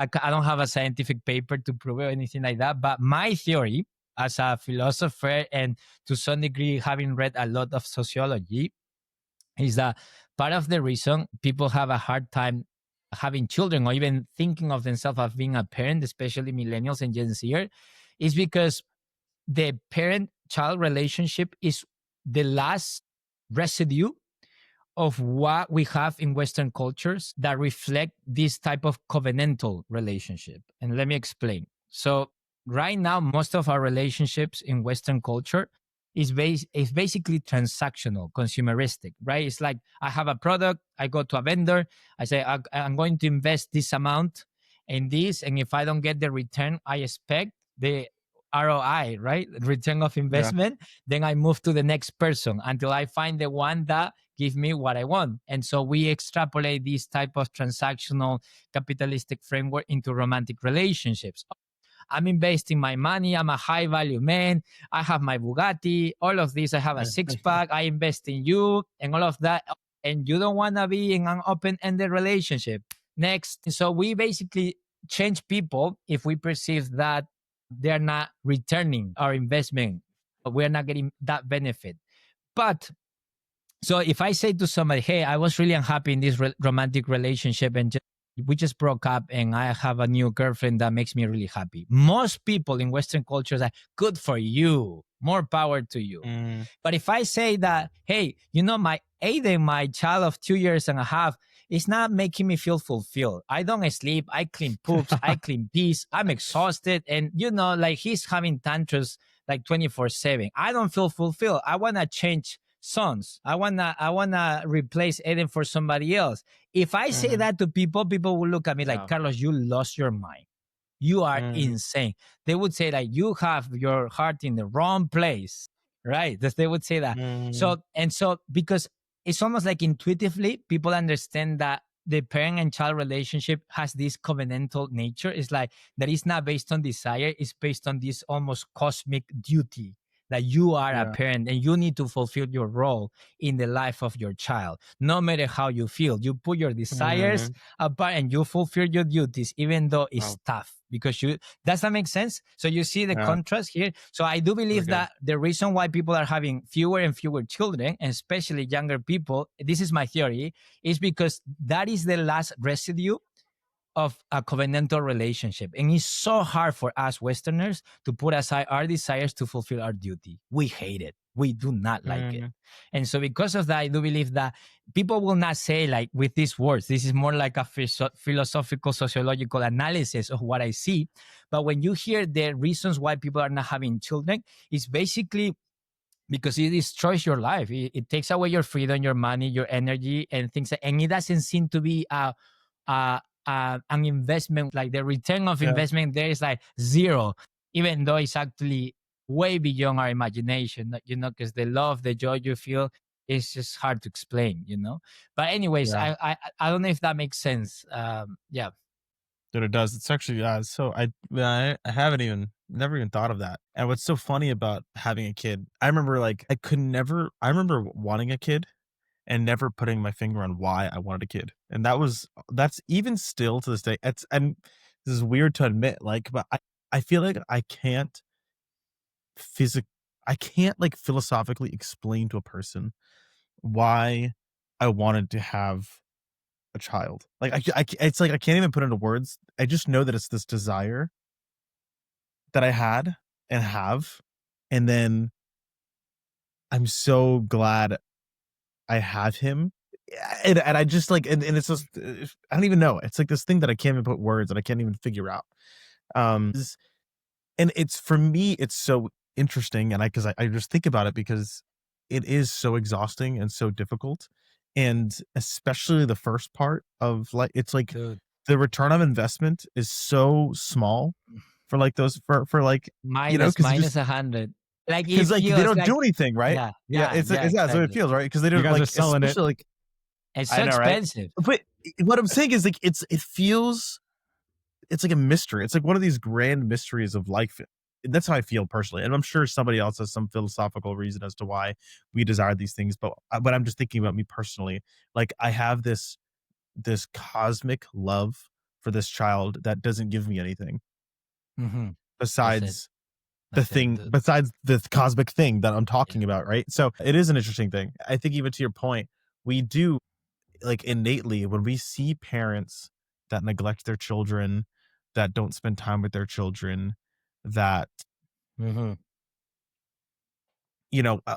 I don't have a scientific paper to prove it or anything like that. But my theory, as a philosopher and to some degree having read a lot of sociology, is that part of the reason people have a hard time having children or even thinking of themselves as being a parent, especially millennials and Gen Z, is because the parent-child relationship is the last residue of what we have in Western cultures that reflect this type of covenantal relationship. And let me explain. So right now, most of our relationships in Western culture is basically transactional, consumeristic, right? It's like I have a product, I go to a vendor, I say I'm going to invest this amount in this, and if I don't get the return I expect, the ROI, right? Return of Yeah. investment, then I move to the next person until I find the one that give me what I want. And so we extrapolate this type of transactional capitalistic framework into romantic relationships. I'm investing my money. I'm a high value man. I have my Bugatti, all of this. I have a six pack. I invest in you and all of that. And you don't want to be in an open ended relationship. Next. So we basically change people if we perceive that they're not returning our investment. We're not getting that benefit. But so if I say to somebody, hey, I was really unhappy in this romantic relationship and we just broke up and I have a new girlfriend that makes me really happy. Most people in Western cultures are good for you, more power to you. But if I say that, hey, my Aiden, my child of 2 years and a half, is not making me feel fulfilled. I don't sleep. I clean poops. I clean pees. I'm exhausted. And, like he's having tantrums like 24/7. I don't feel fulfilled. I want to change sons. I wanna replace Eden for somebody else. If I say that to people will look at me like, Carlos, you lost your mind. You are insane. They would say like, you have your heart in the wrong place, right? They would say that. So because it's almost like intuitively people understand that the parent and child relationship has this covenantal nature. It's like that is not based on desire. It's based on this almost cosmic duty that you are a parent and you need to fulfill your role in the life of your child. No matter how you feel, you put your desires apart and you fulfill your duties, even though it's tough. Because does that make sense? So you see the contrast here. So I do believe that the reason why people are having fewer and fewer children, and especially younger people, this is my theory, is because that is the last residue of a covenantal relationship. And it's so hard for us Westerners to put aside our desires to fulfill our duty. We hate it. We do not like it. And so because of that, I do believe that people will not say like with these words, this is more like a philosophical, sociological analysis of what I see. But when you hear the reasons why people are not having children, it's basically because it destroys your life. It takes away your freedom, your money, your energy, and things. And it doesn't seem to be an investment. Like the return of investment there is like zero, even though it's actually way beyond our imagination. Because the love, the joy you feel is just hard to explain. But anyways, I don't know if that makes sense. Yeah. That it does. It's actually so I haven't never even thought of that. And what's so funny about having a kid, I remember I remember wanting a kid and never putting my finger on why I wanted a kid. And that's even still to this day. And this is weird to admit, but I feel like I can't like philosophically explain to a person why I wanted to have a child. Like it's like I can't even put into words. I just know that it's this desire that I had and have, and then I'm so glad I have him. And I just and it's just I don't even know. It's like this thing that I can't even put words and I can't even figure out. And it's for me, it's so interesting, and because I just think about it because it is so exhausting and so difficult, and especially the first part of it's like Dude. the return on investment is so small for those for minus 100. Like it because they feels don't like, do anything, right? Yeah, It's so exactly. it feels right because they don't You guys are selling it. especially It's I so know, right? expensive. But what I'm saying is it feels it's like a mystery. It's like one of these grand mysteries of life. That's how I feel personally. And I'm sure somebody else has some philosophical reason as to why we desire these things. But I'm just thinking about me personally. Like I have this cosmic love for this child that doesn't give me anything Mm-hmm. That's it. besides the That's it. thing, besides the cosmic thing that I'm Yeah. talking about, right? So it is an interesting thing. I think even to your point, we do, like, innately, when we see parents that neglect their children, that don't spend time with their children, that, Mm-hmm.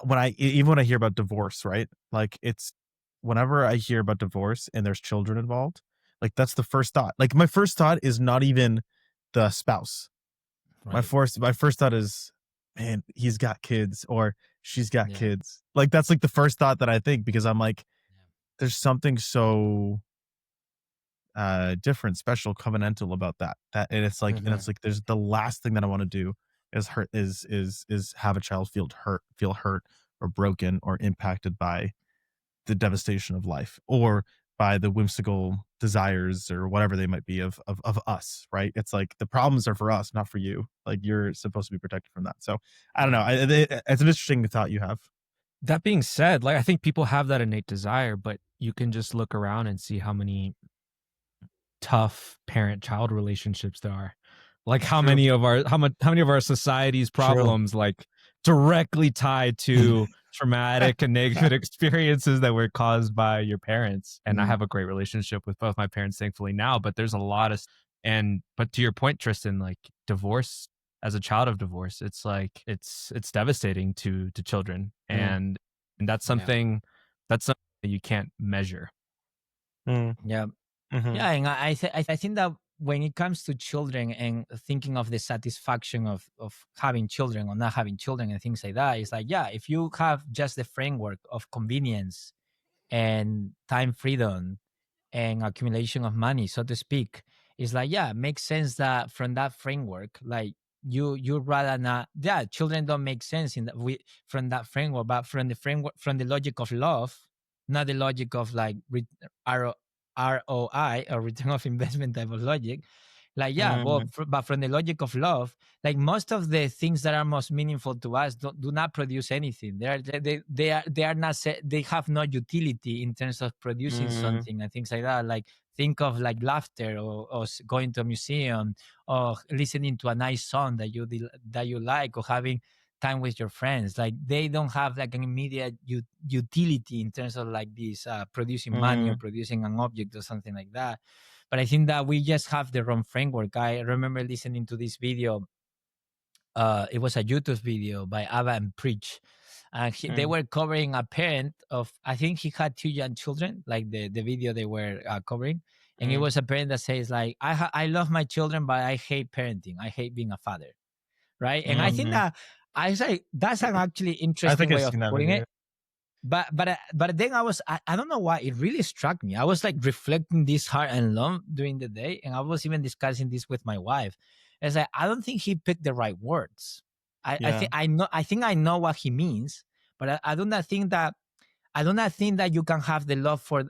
when even when I hear about divorce, right? Like, it's whenever I hear about divorce and there's children involved, like, that's the first thought. Like, my first thought is not even the spouse. Right. My first thought is, "Man, he's got kids," or "She's got Yeah. kids." Like, that's, like, the first thought that I think, because I'm like, there's something so, different, special, covenantal about that, and Mm-hmm. it's like, there's the last thing that I wanna do is hurt is have a child feel hurt or broken or impacted by the devastation of life, or by the whimsical desires or whatever they might be of us, right? It's like the problems are for us, not for you. Like, you're supposed to be protected from that. So I don't know. Yeah. It's an interesting thought you have. That being said, like I think people have that innate desire, but you can just look around and see how many tough parent-child relationships there are. Like True. how many of our society's True. problems like directly tied to traumatic and negative experiences that were caused by your parents. And I Mm, have a great relationship with both my parents thankfully now, but there's a lot of and but to your point, Tristan, like divorce as a child of divorce, it's like it's devastating to children. mm, And Yeah. that's something that you can't measure. mm, Yeah. mhm, Yeah, and I think that when it comes to children and thinking of the satisfaction of having children or not having children and things like that, it's like, yeah, if you have just the framework of convenience and time freedom and accumulation of money, so to speak, it's like, yeah, it makes sense that from that framework, like you rather not, yeah, children don't make sense in that we from that framework, but from the framework, from the logic of love, not the logic of like ROI or return of investment type of logic. Like, yeah, well, mm, but from the logic of love, like most of the things that are most meaningful to us do not produce anything. They are not they have no utility in terms of producing mm, something and things like that. Like, think of like laughter, or going to a museum, or listening to a nice song that you like, or having time with your friends. Like, they don't have like an immediate utility in terms of like this producing money or mm, producing an object or something like that. But I think that we just have the wrong framework. I remember listening to this video. It was a YouTube video by Abba and Preach. And they mm, were covering a parent of, I think he had two young children, like the video they were covering. And it mm, was a parent that says like, I love my children, but I hate parenting. I hate being a father. Right. And I think mhm. that I say that's an actually I think interesting I've way of seen that putting video. it. But then I don't know why it really struck me. I was like reflecting this hard and long during the day, and I was even discussing this with my wife. It's like, I don't think he picked the right words. Yeah, I think I know what he means, but I do not think that you can have the love for.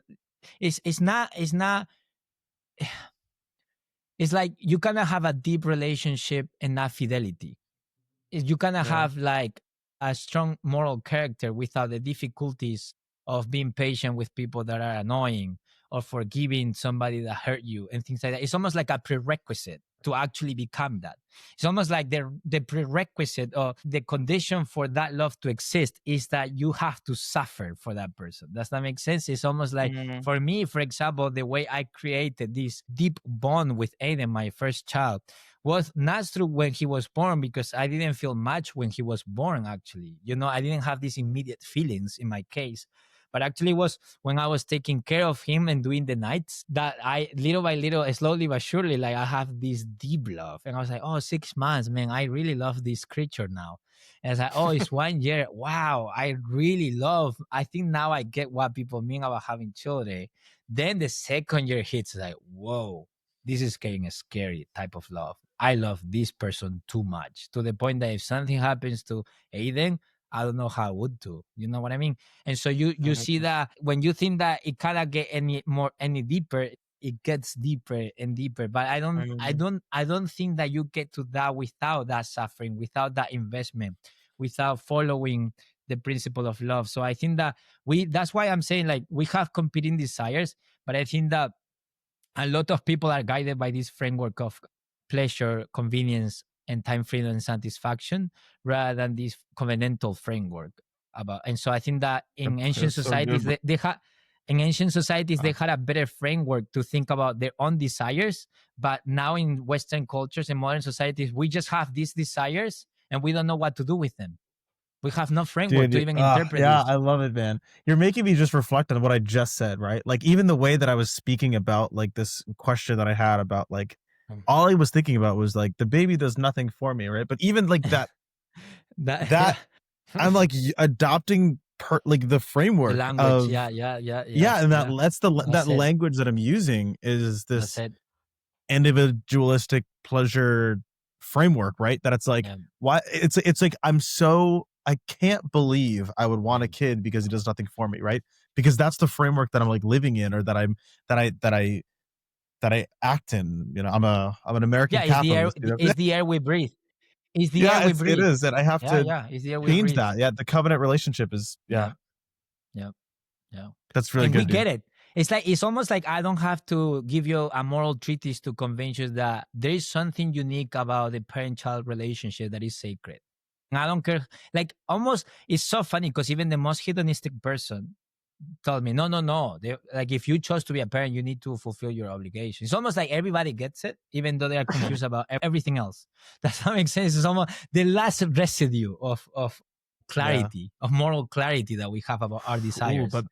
It's not. It's like you cannot have a deep relationship and not fidelity. You cannot yeah, have like a strong moral character without the difficulties of being patient with people that are annoying, or forgiving somebody that hurt you and things like that. It's almost like a prerequisite to actually become that. It's almost like the prerequisite, or the condition for that love to exist, is that you have to suffer for that person. Does that make sense? It's almost like, mm, for me, for example, the way I created this deep bond with Aiden, my first child, was not through when he was born, because I didn't feel much when he was born, actually. I didn't have these immediate feelings in my case. But actually, it was when I was taking care of him and doing the nights that I, little by little, slowly but surely, like, I have this deep love. And I was like, oh, 6 months, man, I really love this creature now. And it's like, oh, it's 1 year. Wow, I really love. I think now I get what people mean about having children. Then the second year hits, like, whoa, this is getting a scary type of love. I love this person too much, to the point that if something happens to Aiden, I don't know how I would do. You know what I mean? And so you see mhm, that when you think that it cannot get any deeper, it gets deeper and deeper. But mhm, I don't think that you get to that without that suffering, without that investment, without following the principle of love. So I think that that's why I'm saying, like, we have competing desires, but I think that a lot of people are guided by this framework of pleasure, convenience, and time freedom and satisfaction rather than this covenantal framework about. And so I think that in ancient societies, they had in ancient societies they had a better framework to think about their own desires. But now in Western cultures and modern societies, we just have these desires and we don't know what to do with them. We have no framework to even interpret yeah, this. I love it, man. You're making me just reflect on what I just said, right? Like even the way that I was speaking about like this question that I had about like all I was thinking about was like the baby does nothing for me, right? But even like that that I'm like adopting like the framework the language, of yeah, and that language that I'm using is this individualistic pleasure framework, right? That it's like why it's like I can't believe I would want a kid because he does nothing for me, right? Because that's the framework that I'm like living in, or that I act in. You know, I'm an American capitalist. It's the air we breathe. It's the yeah, air we breathe. It is, and I have to it's the air we change breathe. that. Yeah, the covenant relationship is yeah. That's really and good. We get it. It's almost like I don't have to give you a moral treatise to convince you that there is something unique about the parent-child relationship that is sacred. And I don't care. Like almost, it's so funny because even the most hedonistic person told me, no. Like if you chose to be a parent, you need to fulfill your obligation. It's almost like everybody gets it, even though they are confused about everything else. Does that make sense? It's almost the last residue of clarity, of moral clarity that we have about our desires. But